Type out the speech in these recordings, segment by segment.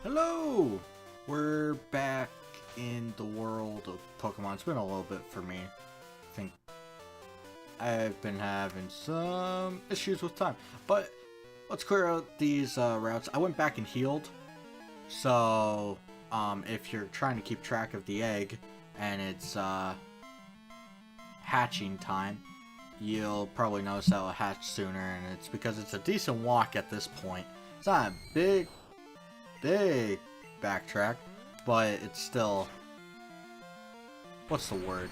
Hello! We're back in the world of Pokemon. It's been a little bit for me. I think I've been having some issues with time. But let's clear out these routes. I went back and healed. So, if you're trying to keep track of the egg and it's hatching time, you'll probably notice that it'll hatch sooner, and it's because it's a decent walk at this point. It's not a big backtrack, but it's still, what's the word?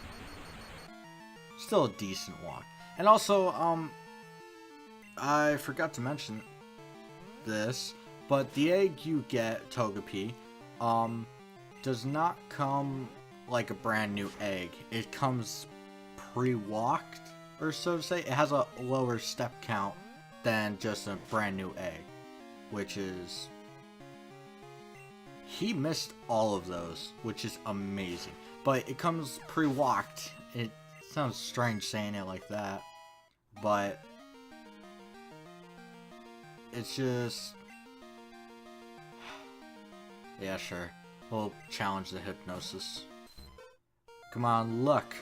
Still a decent walk. And also, I forgot to mention this, but the egg you get, Togepi, does not come like a brand new egg. It comes pre-walked, or so to say. It has a lower step count than just a brand new egg, which is... He missed all of those, which is amazing. But it comes pre-walked. It sounds strange saying it like that, but it's just... Yeah, sure. We'll challenge the hypnosis. Come on, look.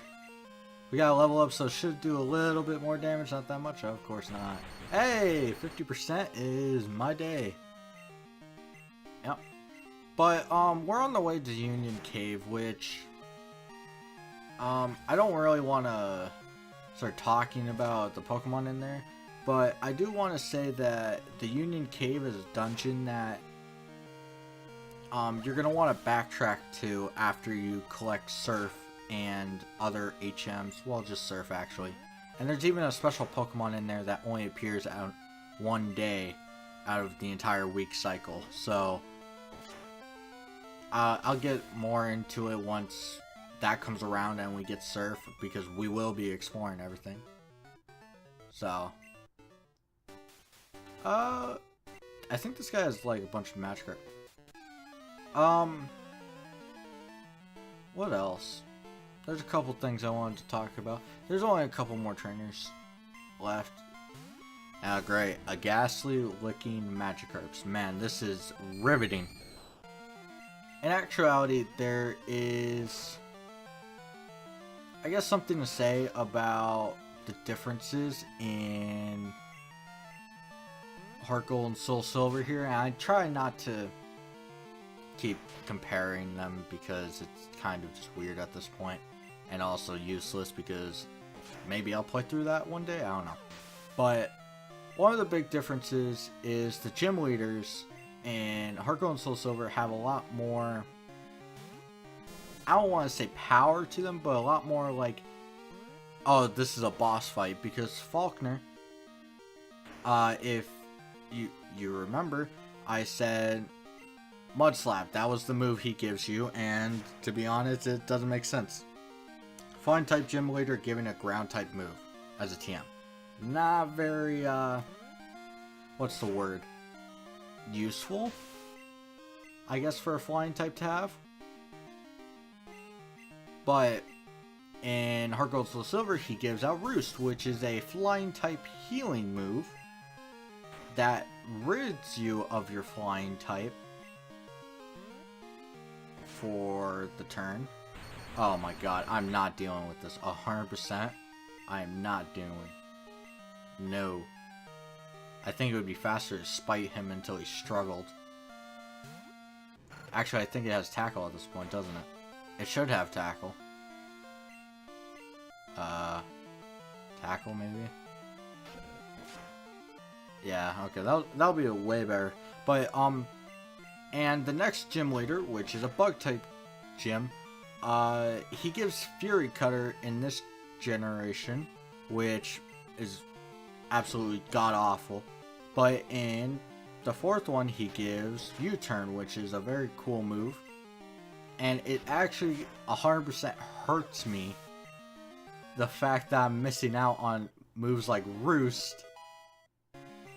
We gotta level up, so it should do a little bit more damage. Not that much, of course not. Hey, 50% is my day. Yep. But, we're on the way to Union Cave, which, I don't really want to start talking about the Pokemon in there, but I do want to say that the Union Cave is a dungeon that, you're going to want to backtrack to after you collect Surf and other HMs, well, just Surf, actually. And there's even a special Pokemon in there that only appears out one day out of the entire week cycle, so... I'll get more into it once that comes around and we get Surf, because we will be exploring everything. So, I think this guy has like a bunch of match cards. What else? There's a couple things I wanted to talk about. There's only a couple more trainers left. Great. A Ghastly licking Magikarps. Man, this is riveting. In actuality, there is, I guess, something to say about the differences in Heart Gold and Soul Silver here, and I try not to keep comparing them because it's kind of just weird at this point, and also useless because maybe I'll play through that one day, I don't know. But one of the big differences is the gym leaders and Heart Gold and Soul Silver have a lot more, I don't want to say power to them, but a lot more like, oh, this is a boss fight, because Faulkner, if you remember, I said Mud Slap, that was the move he gives you, and to be honest, it doesn't make sense. Flying type gym leader giving a ground type move as a TM. Not very, what's the word? Useful, I guess, for a flying type to have. But in Heart Gold Soul Silver, he gives out Roost, which is a flying type healing move that rids you of your flying type for the turn. Oh my god, I'm not dealing with this 100%. I am not doing. No. I think it would be faster to spite him until he struggled. Actually, I think it has Tackle at this point, doesn't it? It should have Tackle. Tackle, maybe? Yeah, okay, that'll be a way better. But, and the next gym leader, which is a Bug-type gym, he gives Fury Cutter in this generation, which is absolutely god-awful. But in the fourth one, he gives U-Turn, which is a very cool move. And it actually 100% hurts me, the fact that I'm missing out on moves like Roost.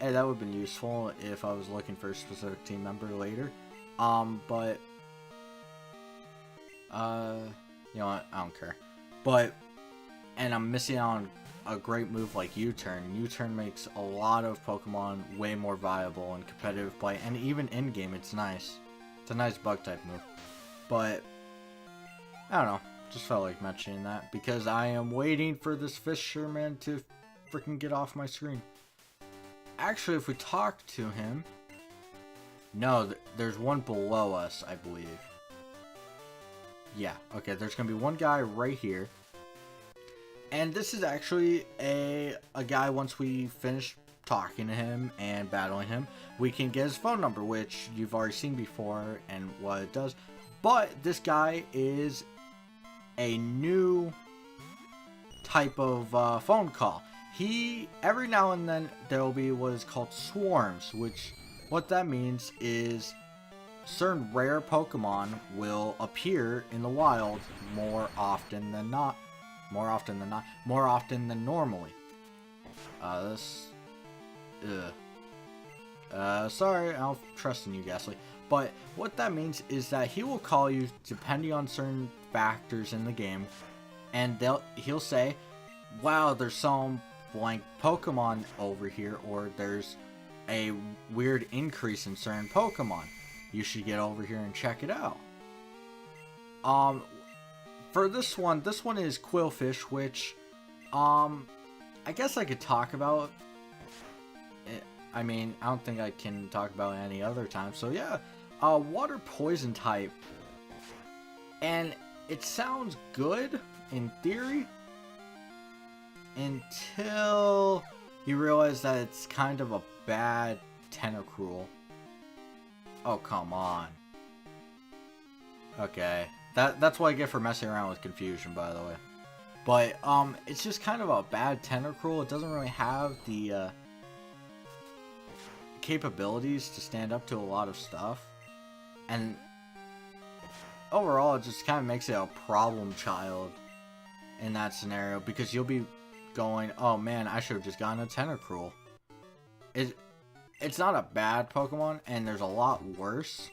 Hey, that would have been useful if I was looking for a specific team member later. But, you know what, I don't care. But, and I'm missing out on a great move like U-Turn. U-Turn makes a lot of Pokemon way more viable in competitive play, and even in-game it's nice a nice bug type move. But I don't know. Just felt like mentioning that because I am waiting for this Fisherman to freaking get off my screen. Actually, if we talk to him, no, there's one below us, I believe. Yeah, okay, there's gonna be one guy right here. And this is actually a guy, once we finish talking to him and battling him, we can get his phone number, which you've already seen before and what it does. But this guy is a new type of phone call. Every now and then there will be what is called swarms, which what that means is certain rare Pokemon will appear in the wild more often than normally. Sorry, I don't trust in you, Ghastly. But what that means is that he will call you depending on certain factors in the game, and he'll say, wow, there's some blank Pokemon over here, or there's a weird increase in certain Pokemon. You should get over here and check it out. For this one is Quillfish, which, I guess I could talk about. I mean, I don't think I can talk about it any other time. So yeah, water poison type. And it sounds good in theory until you realize that it's kind of a bad Tentacruel. Oh, come on. Okay. That's what I get for messing around with confusion, by the way. But, it's just kind of a bad Tentacruel. It doesn't really have the, capabilities to stand up to a lot of stuff. And overall, it just kind of makes it a problem child in that scenario, because you'll be going, oh man, I should have just gotten a Tentacruel. It's not a bad Pokemon, and there's a lot worse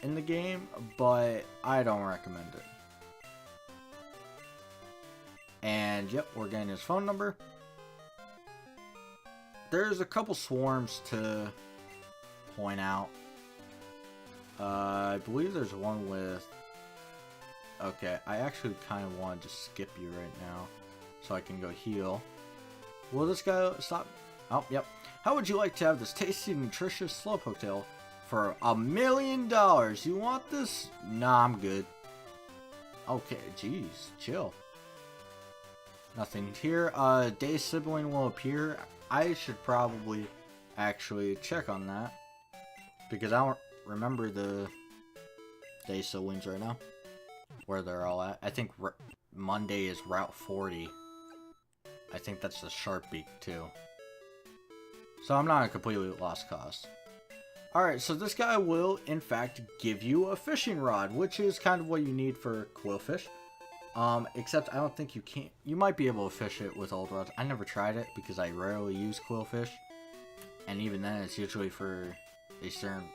in the game, but I don't recommend it. And yep, we're getting his phone number. There's a couple swarms to point out. I believe there's one with... Okay, I actually kind of want to just skip you right now so I can go heal. Will this guy stop? Oh, yep. How would you like to have this tasty, nutritious Slowpoke tail for $1 million? You want this? Nah, I'm good. Okay, jeez, chill. Nothing here. Day sibling will appear. I should probably actually check on that, because I don't remember the day siblings right now, where they're all at. I think Monday is Route 40. I think that's the Sharpbeak too. So I'm not a completely lost cause. Alright, so this guy will, in fact, give you a fishing rod, which is kind of what you need for Quillfish. Except I don't think you can. You might be able to fish it with old rods. I never tried it because I rarely use Quillfish. And even then, it's usually for a certain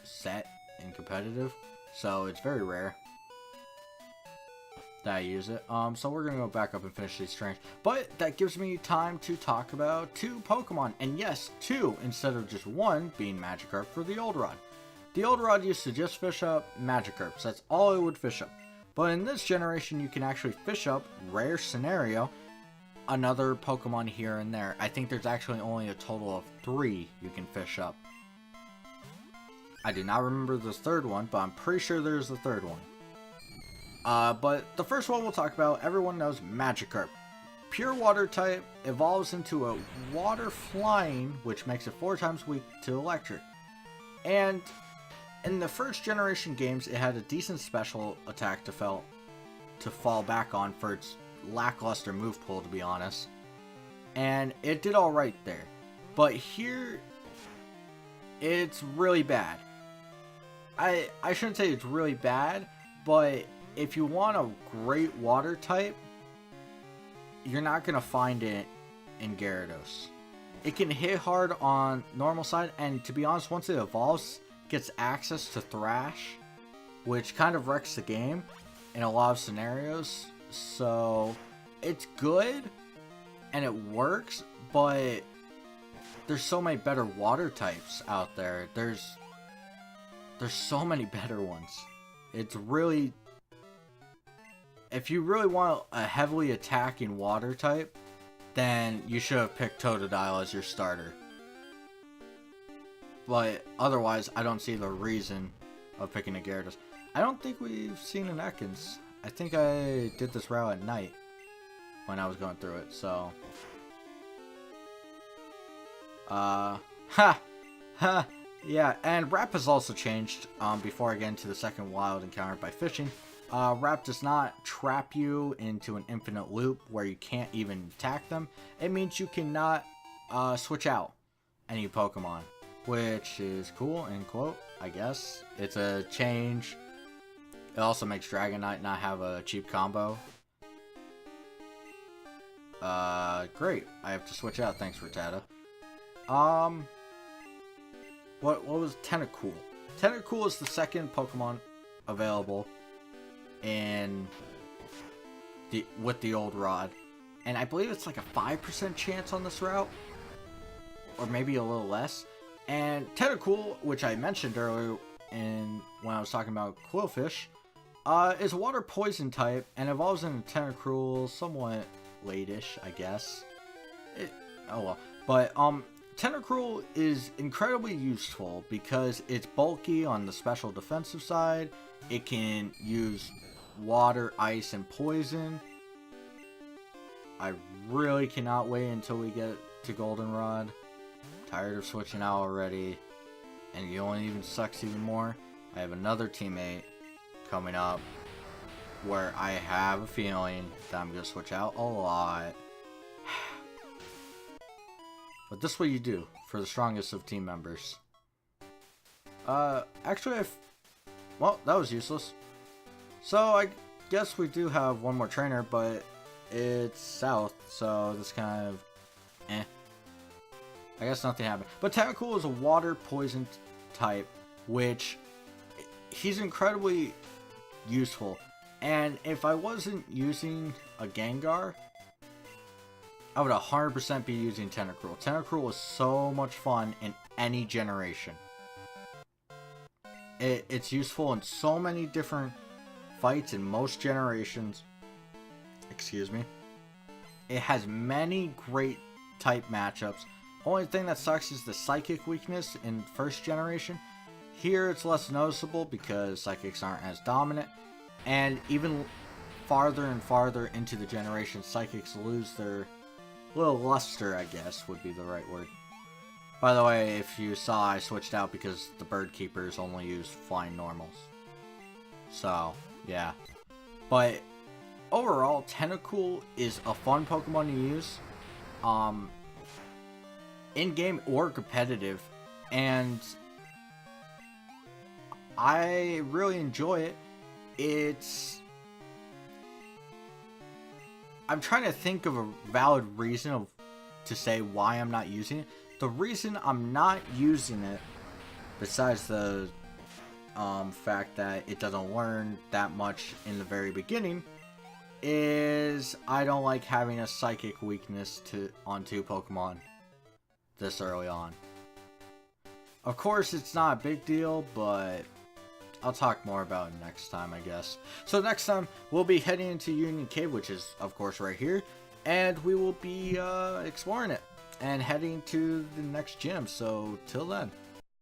set in competitive. So it's very rare that I use it. So we're gonna go back up and finish these trains. But that gives me time to talk about 2 Pokemon. And yes, 2 instead of just 1 being Magikarp for the old rod. The old rod used to just fish up Magikarps. That's all it would fish up. But in this generation, you can actually fish up, rare scenario, another Pokemon here and there. I think there's actually only a total of 3 you can fish up. I do not remember the third one, but I'm pretty sure there's the third one. But the first one we'll talk about, everyone knows Magikarp. Pure water type, evolves into a water flying, which makes it 4 times weak to electric. And in the first generation games, it had a decent special attack to fall back on for its lackluster move pool, to be honest. And it did alright there. But here, it's really bad. I shouldn't say it's really bad, but if you want a great water type, you're not going to find it in Gyarados. It can hit hard on normal side, and to be honest, once it evolves, gets access to Thrash, which kind of wrecks the game in a lot of scenarios. So it's good and it works, but there's so many better water types out there. There's so many better ones. It's really... If you really want a heavily attacking water type, then you should have picked Totodile as your starter. But otherwise, I don't see the reason of picking a Gyarados. I don't think we've seen an Ekans. I think I did this route at night when I was going through it, so... Yeah, and Wrap has also changed, before I get into the second wild encounter by fishing. Wrap does not trap you into an infinite loop where you can't even attack them. It means you cannot, switch out any Pokemon, which is cool, end quote, I guess. It's a change. It also makes Dragonite not have a cheap combo. Great. I have to switch out, thanks Rattata. What was Tentacool? Tentacool is the second Pokemon available with the old rod. And I believe it's like a 5% chance on this route. Or maybe a little less. And Tentacool, which I mentioned earlier when I was talking about Quillfish, is a water poison type and evolves into Tentacruel somewhat late-ish, I guess. Oh well. But, Tentacruel is incredibly useful because it's bulky on the special defensive side. It can use water, ice, and poison. I really cannot wait until we get to Goldenrod. Tired of switching out already. And you know what even sucks even more? I have another teammate coming up where I have a feeling that I'm going to switch out a lot. But this is what you do for the strongest of team members. Actually, well, that was useless. So, I guess we do have one more trainer, but it's south, so this kind of, I guess nothing happened. But Tentacool is a water poison type, which he's incredibly useful. And if I wasn't using a Gengar, I would 100% be using Tentacruel. Tentacruel is so much fun in any generation. It's useful in so many different fights in most generations. Excuse me. It has many great type matchups. Only thing that sucks is the Psychic weakness in first generation. Here it's less noticeable because Psychics aren't as dominant. And even farther and farther into the generation, Psychics lose their little luster, I guess, would be the right word. By the way, if you saw, I switched out because the Bird Keepers only use Flying Normals. So, yeah. But, overall, Tentacool is a fun Pokemon to use. In-game or competitive. And I really enjoy it. I'm trying to think of a valid reason to say why I'm not using it. The reason I'm not using it, besides the fact that it doesn't learn that much in the very beginning, is I don't like having a Psychic weakness on two Pokemon this early on. Of course, it's not a big deal, but I'll talk more about it next time, I guess. So next time, we'll be heading into Union Cave, which is, of course, right here. And we will be exploring it and heading to the next gym. So, till then.